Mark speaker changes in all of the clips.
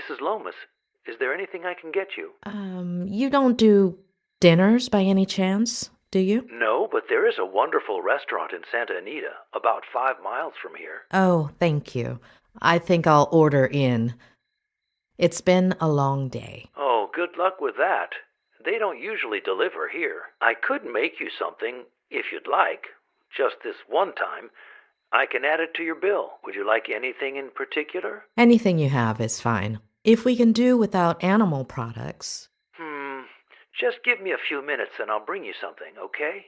Speaker 1: Mrs. Lomas. Is there anything I can get you?
Speaker 2: You don't do dinners by any chance, do you?
Speaker 1: No, but there is a wonderful restaurant in Santa Anita, about 5 miles from here.
Speaker 2: Oh, thank you. I think I'll order in. It's been a long day.
Speaker 1: Oh, good luck with that. They don't usually deliver here. I could make you something, if you'd like. Just this one time. I can add it to your bill. Would you like anything in particular?
Speaker 2: Anything you have is fine. If we can do without animal products.
Speaker 1: Hmm. Just give me a few minutes and I'll bring you something, okay?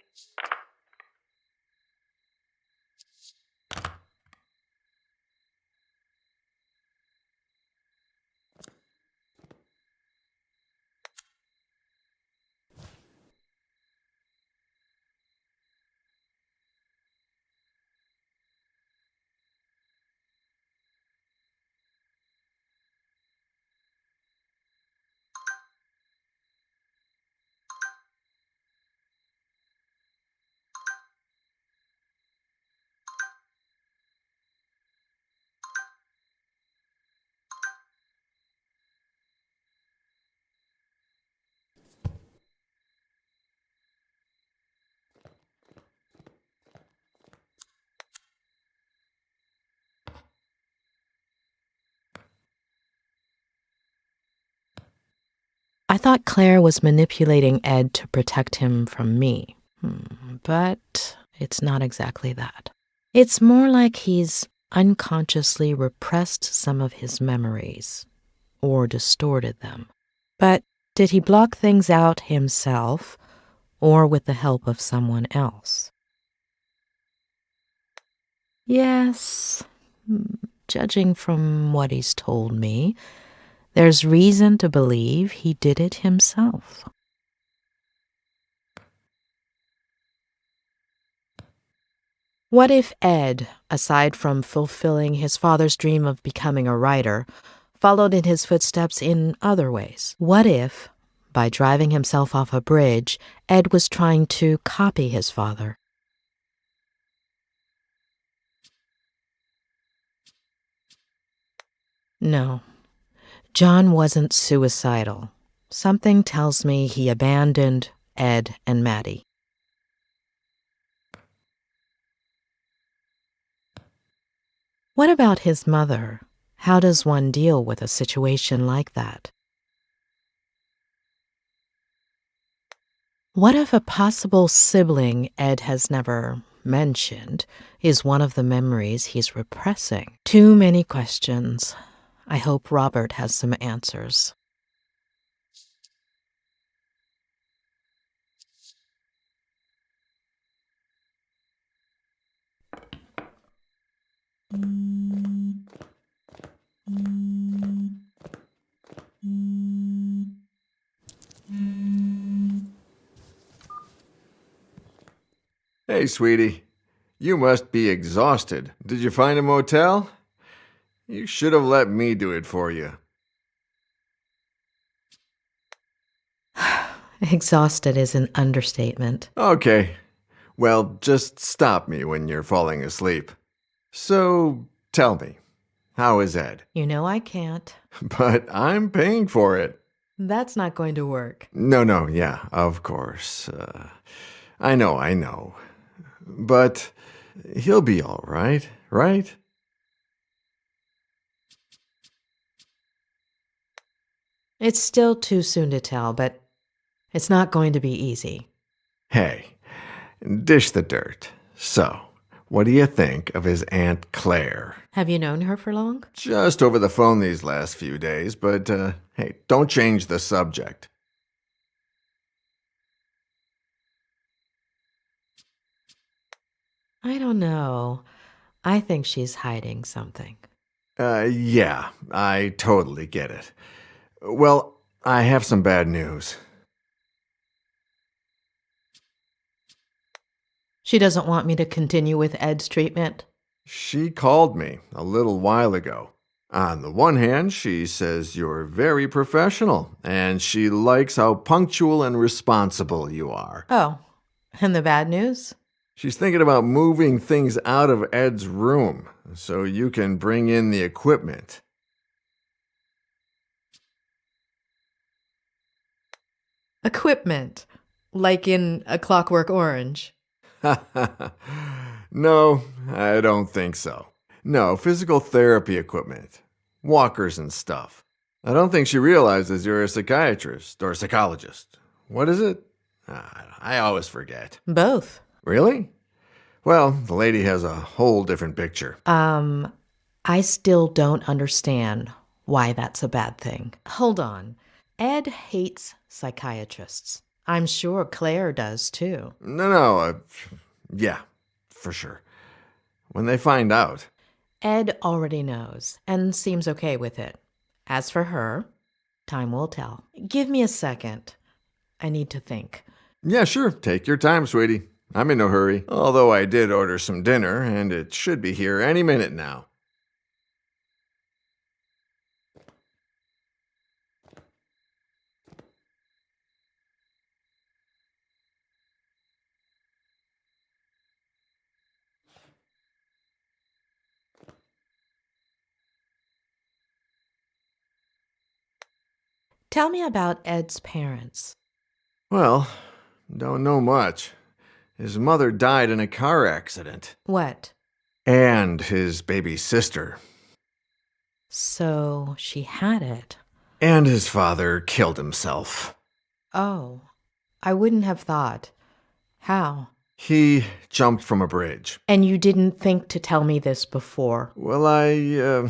Speaker 2: I thought Claire was manipulating Ed to protect him from me. But it's not exactly that. It's more like he's unconsciously repressed some of his memories or distorted them. But did he block things out himself or with the help of someone else? Yes, judging from what he's told me, there's reason to believe he did it himself. What if Ed, aside from fulfilling his father's dream of becoming a writer, followed in his footsteps in other ways? What if, by driving himself off a bridge, Ed was trying to copy his father? No, John wasn't suicidal. Something tells me he abandoned Ed and Maddie. What about his mother? How does one deal with a situation like that? What if a possible sibling Ed has never mentioned is one of the memories he's repressing? Too many questions. I hope Robert has some answers.
Speaker 3: Hey, sweetie. You must be exhausted. Did you find a motel? You should have let me do it for you.
Speaker 2: Exhausted is an understatement.
Speaker 3: Okay. Well, just stop me when you're falling asleep. So, tell me, how is Ed?
Speaker 2: You know I can't.
Speaker 3: But I'm paying for it.
Speaker 2: That's not going to work.
Speaker 3: No, yeah, of course. I know. But he'll be all right, right?
Speaker 2: It's still too soon to tell, but it's not going to be easy.
Speaker 3: Hey, dish the dirt. So, what do you think of his Aunt Claire?
Speaker 2: Have you known her for long?
Speaker 3: Just over the phone these last few days, but hey, don't change the subject.
Speaker 2: I don't know. I think she's hiding something.
Speaker 3: Yeah, I totally get it. Well, I have some bad news.
Speaker 2: She doesn't want me to continue with Ed's treatment.
Speaker 3: She called me a little while ago. On the one hand, she says you're very professional, and she likes how punctual and responsible you are.
Speaker 2: Oh, and the bad news?
Speaker 3: She's thinking about moving things out of Ed's room so you can bring in the equipment.
Speaker 2: Equipment, like in A Clockwork Orange.
Speaker 3: No, I don't think so. No, physical therapy equipment. Walkers and stuff. I don't think she realizes you're a psychiatrist or a psychologist. What is it? I always forget.
Speaker 2: Both.
Speaker 3: Really? Well, the lady has a whole different picture.
Speaker 2: I still don't understand why that's a bad thing. Hold on. Ed hates psychiatrists. I'm sure Claire does too.
Speaker 3: No, yeah, for sure. When they find out.
Speaker 2: Ed already knows and seems okay with it. As for her, time will tell. Give me a second. I need to think.
Speaker 3: Yeah, sure. Take your time, sweetie. I'm in no hurry. Although I did order some dinner, and it should be here any minute now.
Speaker 2: Tell me about Ed's parents.
Speaker 3: Well, don't know much. His mother died in a car accident.
Speaker 2: What?
Speaker 3: And his baby sister.
Speaker 2: So she had it.
Speaker 3: And his father killed himself.
Speaker 2: Oh, I wouldn't have thought. How?
Speaker 3: He jumped from a bridge.
Speaker 2: And you didn't think to tell me this before?
Speaker 3: Well,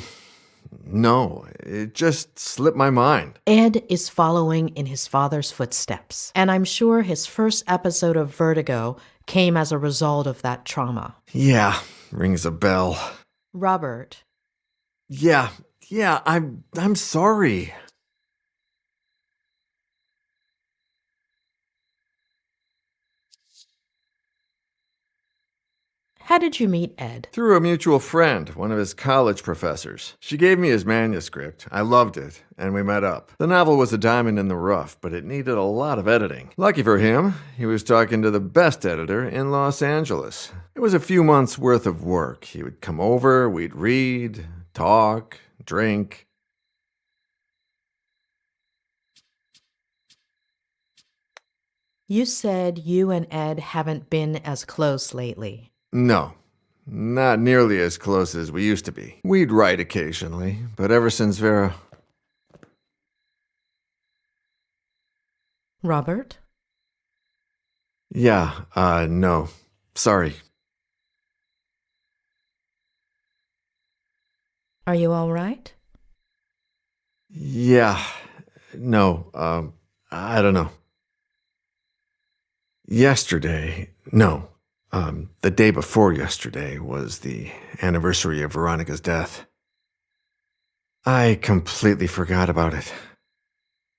Speaker 3: no, it just slipped my mind.
Speaker 2: Ed is following in his father's footsteps, and I'm sure his first episode of Vertigo came as a result of that trauma.
Speaker 3: Yeah, rings a bell.
Speaker 2: Robert.
Speaker 3: Yeah, I'm sorry.
Speaker 2: How did you meet Ed?
Speaker 3: Through a mutual friend, one of his college professors. She gave me his manuscript. I loved it, and we met up. The novel was a diamond in the rough, but it needed a lot of editing. Lucky for him, he was talking to the best editor in Los Angeles. It was a few months' worth of work. He would come over, we'd read, talk, drink.
Speaker 2: You said you and Ed haven't been as close lately.
Speaker 3: No, not nearly as close as we used to be. We'd write occasionally, but ever since Vera...
Speaker 2: Robert?
Speaker 3: Yeah, no. Sorry.
Speaker 2: Are you all right?
Speaker 3: Yeah, no, I don't know. Yesterday, no. The day before yesterday was the anniversary of Veronica's death. I completely forgot about it.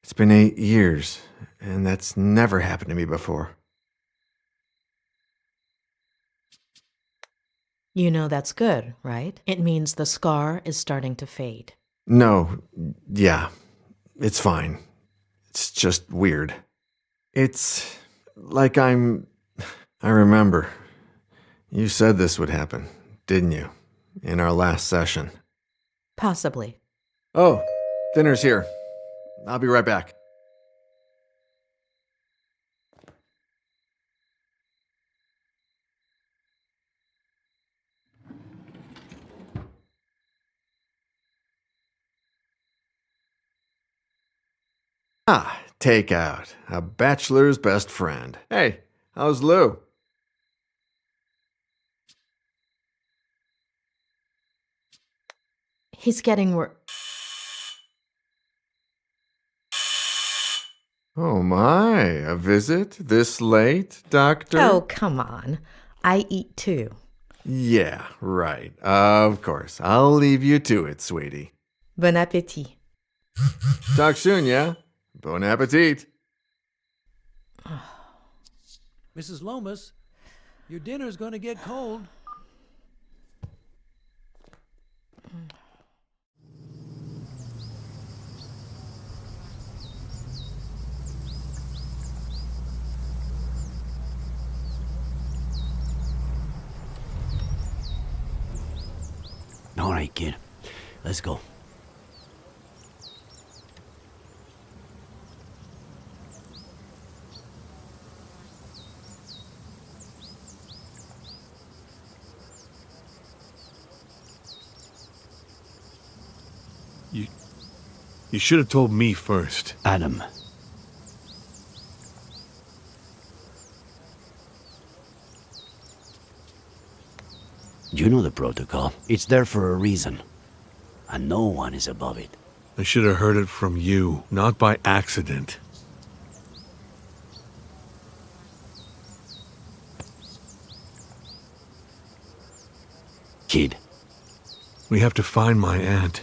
Speaker 3: It's been 8 years, and that's never happened to me before.
Speaker 2: You know that's good, right? It means the scar is starting to fade.
Speaker 3: No, yeah, it's fine. It's just weird. It's like I remember. You said this would happen, didn't you? In our last session.
Speaker 2: Possibly.
Speaker 3: Oh, dinner's here. I'll be right back. Ah, takeout. A bachelor's best friend. Hey, how's Lou?
Speaker 2: He's getting
Speaker 3: Oh my, a visit this late, doctor?
Speaker 2: Oh, come on. I eat too.
Speaker 3: Yeah, right. Of course. I'll leave you to it, sweetie.
Speaker 2: Bon appétit.
Speaker 3: Talk soon, yeah? Bon appetit.
Speaker 4: Mrs. Lomas, your dinner's going to get cold. All right, kid. Let's go.
Speaker 5: You should have told me first.
Speaker 6: Adam. You know the protocol. It's there for a reason. And no one is above it.
Speaker 5: I should have heard it from you, not by accident.
Speaker 6: Kid.
Speaker 5: We have to find my aunt.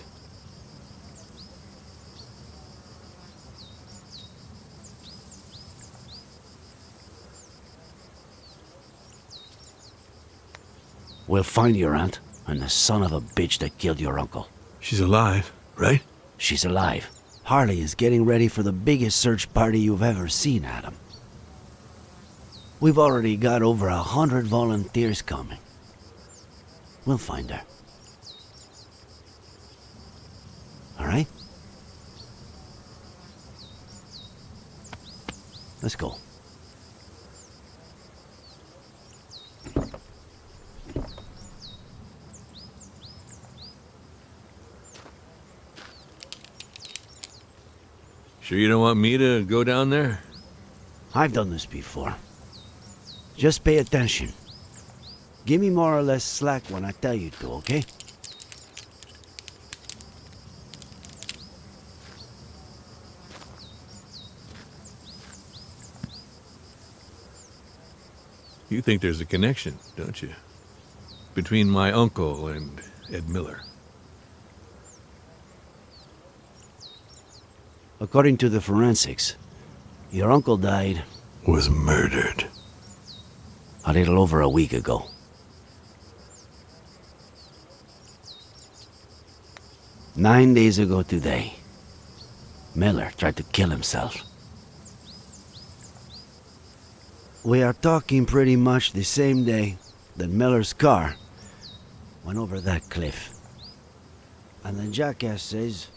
Speaker 6: We'll find your aunt and the son of a bitch that killed your uncle.
Speaker 5: She's alive, right?
Speaker 6: She's alive. Harley is getting ready for the biggest search party you've ever seen, Adam. We've already got over 100 volunteers coming. We'll find her. All right? Let's go.
Speaker 5: Sure you don't want me to go down there?
Speaker 6: I've done this before. Just pay attention. Give me more or less slack when I tell you to, okay?
Speaker 5: You think there's a connection, don't you? Between my uncle and Ed Miller.
Speaker 6: According to the forensics, your uncle died...
Speaker 5: Was murdered.
Speaker 6: a little over a week ago. Nine days ago today, Miller tried to kill himself. We are talking pretty much the same day that Miller's car went over that cliff. And the jackass says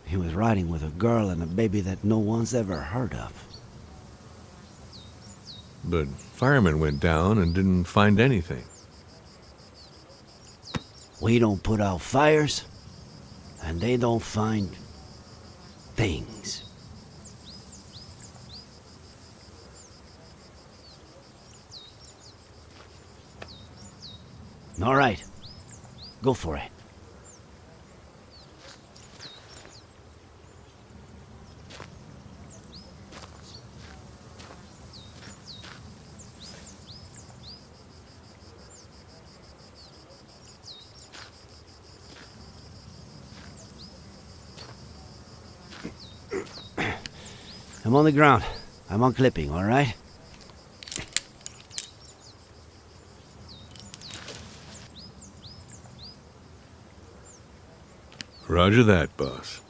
Speaker 6: he was riding with a girl and a baby that no one's ever heard of.
Speaker 5: But firemen went down and didn't find anything.
Speaker 6: We don't put out fires, and they don't find things. All right, go for it. I'm on the ground. I'm on clipping, all right?
Speaker 5: Roger that, boss.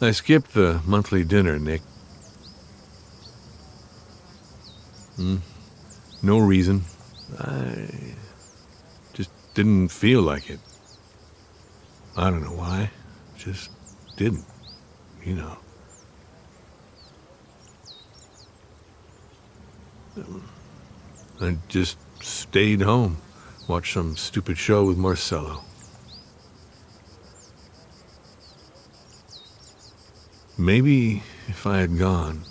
Speaker 5: I skipped the monthly dinner, Nick. No reason. I just didn't feel like it. I don't know why. Just didn't, you know. I just stayed home, watched some stupid show with Marcello. Maybe if I had gone...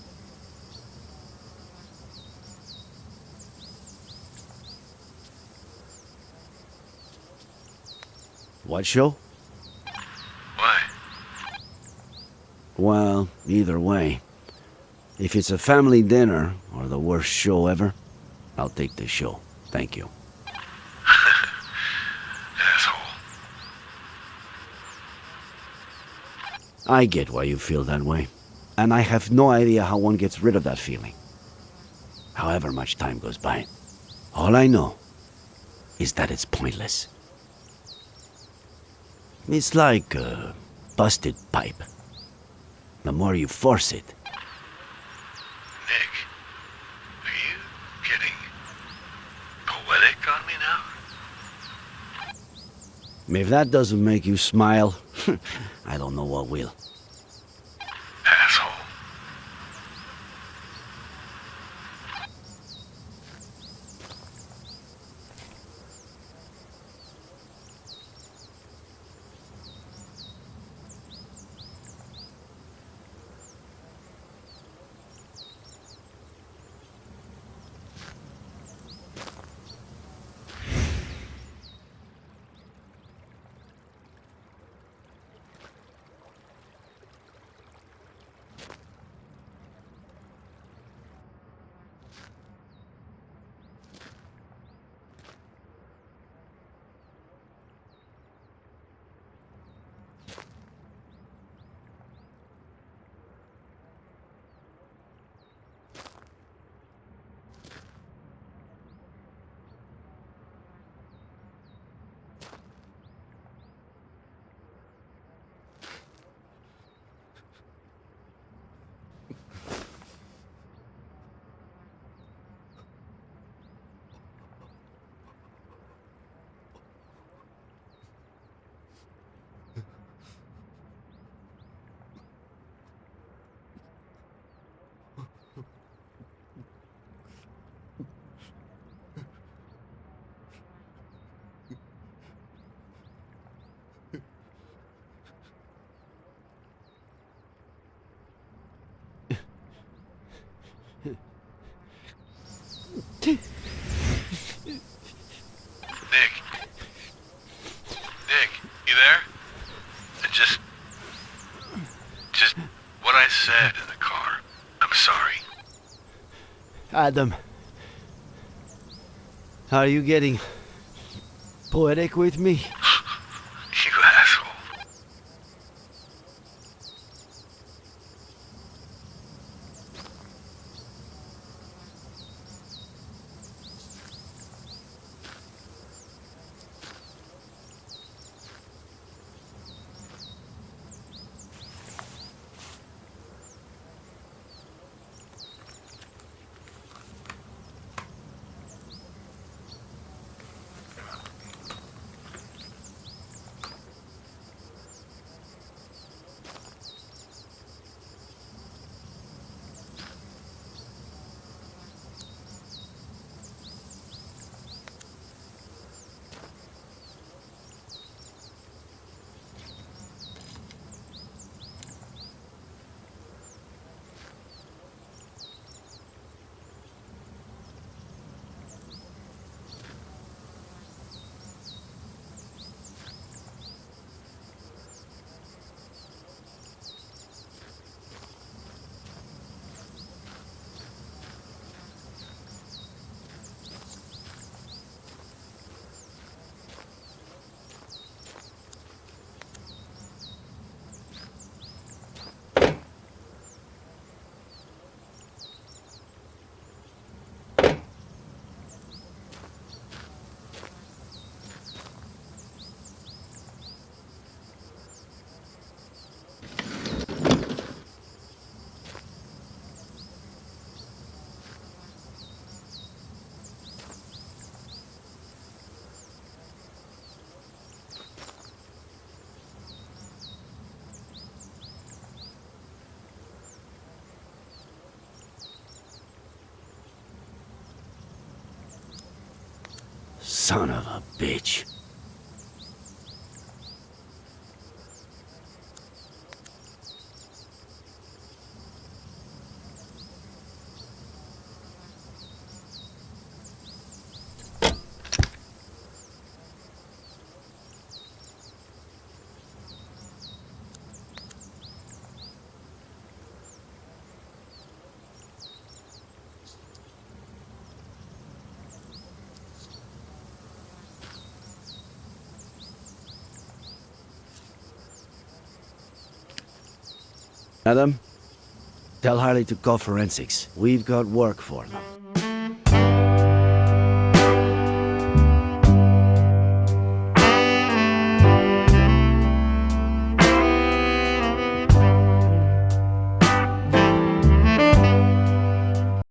Speaker 6: What show?
Speaker 5: Why?
Speaker 6: Well, either way. If it's a family dinner, or the worst show ever, I'll take the show. Thank you.
Speaker 5: Asshole.
Speaker 6: I get why you feel that way. And I have no idea how one gets rid of that feeling. However much time goes by. All I know is that it's pointless. It's like a busted pipe. The more you force it...
Speaker 5: Nick, are you getting poetic on me now?
Speaker 6: If that doesn't make you smile, I don't know what will.
Speaker 5: Asshole. Nick. Nick, you there? Just what I said in the car. I'm sorry.
Speaker 6: Adam. Are you getting poetic with me?
Speaker 5: You asshole.
Speaker 6: Son of a bitch. Adam, tell Harley to call forensics. We've got work for them.